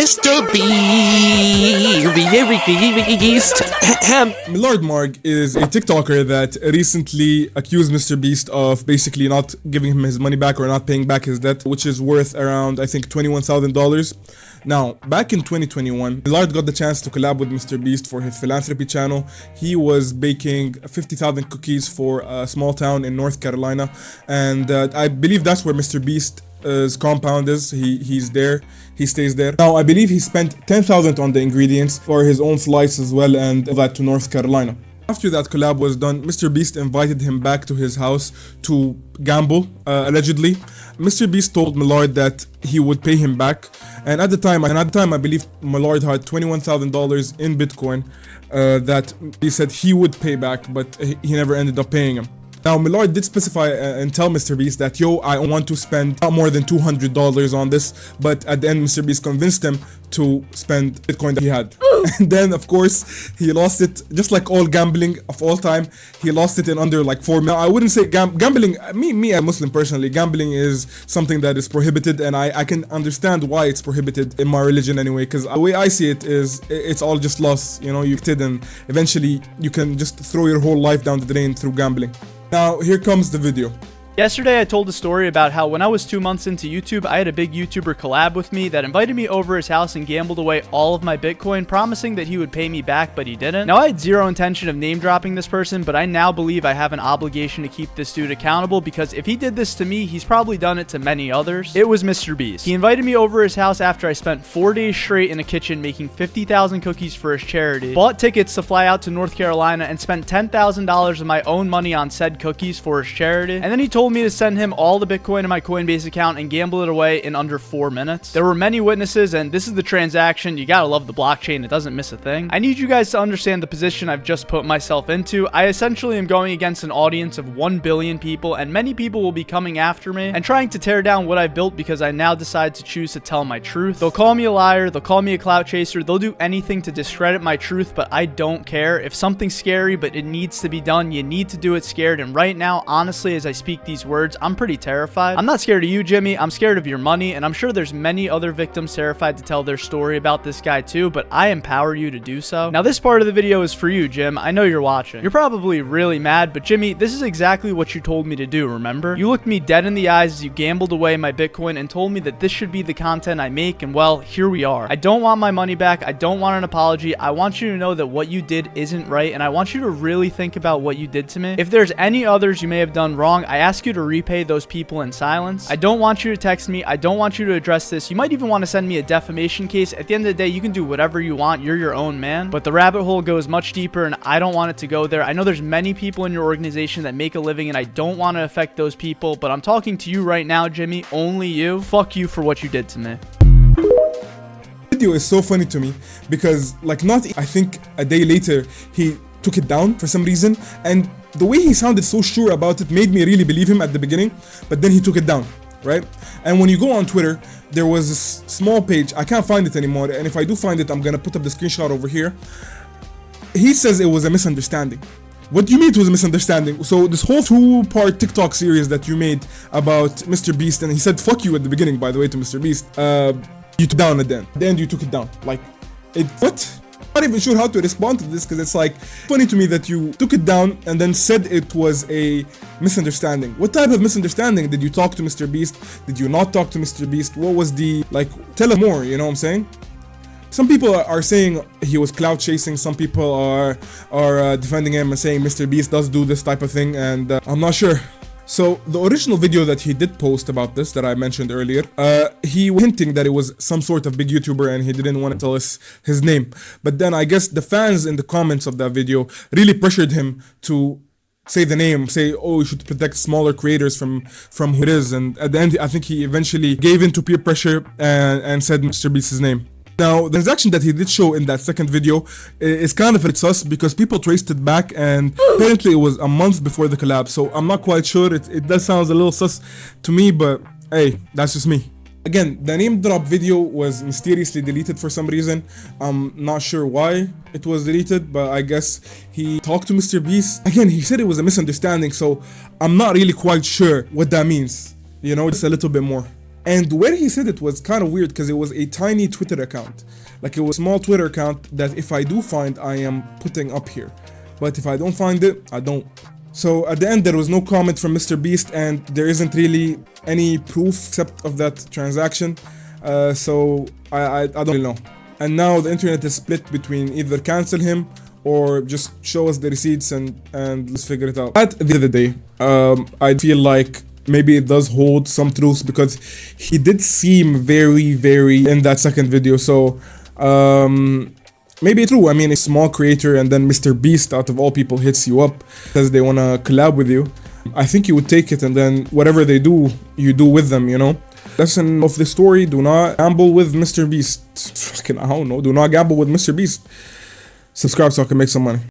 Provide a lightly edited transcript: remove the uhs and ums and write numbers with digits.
Mr. Beast. Millard Marg is a TikToker that recently accused MrBeast of basically not giving him his money back or not paying back his debt, which is worth around, I think, $21,000. Now, back in 2021, Millard got the chance to collab with MrBeast for his philanthropy channel. He was baking 50,000 cookies for a small town in North Carolina, and I believe that's where MrBeast's compound is. He's there. He stays there. Now, I believe he spent $10,000 on the ingredients for his own flights as well, and that to North Carolina. After that collab was done, MrBeast invited him back to his house to gamble, allegedly. MrBeast told Millard that he would pay him back, and at the time I believe Millard had $21,000 in Bitcoin that he said he would pay back, but he never ended up paying him. Now, Millard did specify and tell MrBeast that, yo, I want to spend not more than $200 on this, but at the end, MrBeast convinced him to spend Bitcoin that he had. And then, of course, he lost it, just like all gambling of all time. He lost it in under like 4 minutes. I wouldn't say gambling, me as a Muslim personally, gambling is something that is prohibited, and I can understand why it's prohibited in my religion anyway, because the way I see it is, it's all just loss, you know, you did, and eventually you can just throw your whole life down the drain through gambling. Now, here comes the video. Yesterday, I told a story about how when I was 2 months into YouTube, I had a big YouTuber collab with me that invited me over his house and gambled away all of my Bitcoin, promising that he would pay me back, but he didn't. Now, I had zero intention of name dropping this person, but I now believe I have an obligation to keep this dude accountable, because if he did this to me, he's probably done it to many others. It was MrBeast. He invited me over his house after I spent 4 days straight in a kitchen making 50,000 cookies for his charity, bought tickets to fly out to North Carolina, and spent $10,000 of my own money on said cookies for his charity. And then he told me to send him all the Bitcoin in my Coinbase account and gamble it away in under 4 minutes. There were many witnesses, and this is the transaction. You gotta love the blockchain. It doesn't miss a thing. I need you guys to understand the position I've just put myself into. I essentially am going against an audience of 1 billion people, and many people will be coming after me and trying to tear down what I've built because I now decide to choose to tell my truth. They'll call me a liar. They'll call me a clout chaser. They'll do anything to discredit my truth, but I don't care. If something's scary, but it needs to be done, you need to do it scared. And right now, honestly, as I speak these words, I'm pretty terrified. I'm not scared of you, Jimmy. I'm scared of your money, and I'm sure there's many other victims terrified to tell their story about this guy too, but I empower you to do so. Now, this part of the video is for you, Jim. I know you're watching. You're probably really mad, but Jimmy, this is exactly what you told me to do, remember? You looked me dead in the eyes as you gambled away my Bitcoin and told me that this should be the content I make, and well, here we are. I don't want my money back. I don't want an apology. I want you to know that what you did isn't right, and I want you to really think about what you did to me. If there's any others you may have done wrong, I ask you to repay those people in silence. I don't want you to text me. I don't want you to address this. You might even want to send me a defamation case. At the end of the day, you can do whatever you want. You're your own man. But the rabbit hole goes much deeper, and I don't want it to go there. I know there's many people in your organization that make a living, and I don't want to affect those people, but I'm talking to you right now, Jimmy. Only you. Fuck you for what you did to me. Video is so funny to me because, like, I think a day later he took it down for some reason, and the way he sounded so sure about it made me really believe him at the beginning, but then he took it down, right? And when you go on Twitter, there was this small page, I can't find it anymore, and if I do find it, I'm gonna put up the screenshot over here. He says it was a misunderstanding. What do you mean it was a misunderstanding? So this whole 2-part TikTok series that you made about MrBeast, and he said fuck you at the beginning, by the way, to MrBeast, you took it down at the end you took it down. Like, what? I'm not even sure how to respond to this, because it's like funny to me that you took it down and then said it was a misunderstanding. What type of misunderstanding? Did you talk to MrBeast? Did you not talk to MrBeast? What was the, like, tell us more, you know what I'm saying? Some people are saying he was clout chasing. Some people are defending him and saying MrBeast does do this type of thing, and I'm not sure. So the original video that he did post about this that I mentioned earlier, he was hinting that it was some sort of big YouTuber and he didn't want to tell us his name. But then I guess the fans in the comments of that video really pressured him to say the name, say, oh, you should protect smaller creators from who it is. And at the end, I think he eventually gave in to peer pressure and said MrBeast's name. Now, the transaction that he did show in that second video is kind of sus because people traced it back, and apparently it was a month before the collab, so I'm not quite sure. It does sound a little sus to me, but hey, that's just me. Again, the name drop video was mysteriously deleted for some reason. I'm not sure why it was deleted, but I guess he talked to MrBeast. Again, he said it was a misunderstanding, so I'm not really quite sure what that means. You know, just a little bit more. And where he said it was kind of weird because it was a tiny Twitter account. Like it was a small Twitter account that if I do find, I am putting up here. But if I don't find it, I don't. So at the end, there was no comment from MrBeast, and there isn't really any proof except of that transaction. So I don't really know. And now the internet is split between either cancel him or just show us the receipts and let's figure it out. At the end of the day, I feel like maybe it does hold some truth because he did seem very, very in that second video. So maybe it's true. I mean, a small creator and then MrBeast out of all people hits you up, says they want to collab with you. I think you would take it, and then whatever they do, you do with them, you know? Lesson of the story, do not gamble with MrBeast. Fucking, I don't know, do not gamble with MrBeast. Subscribe so I can make some money.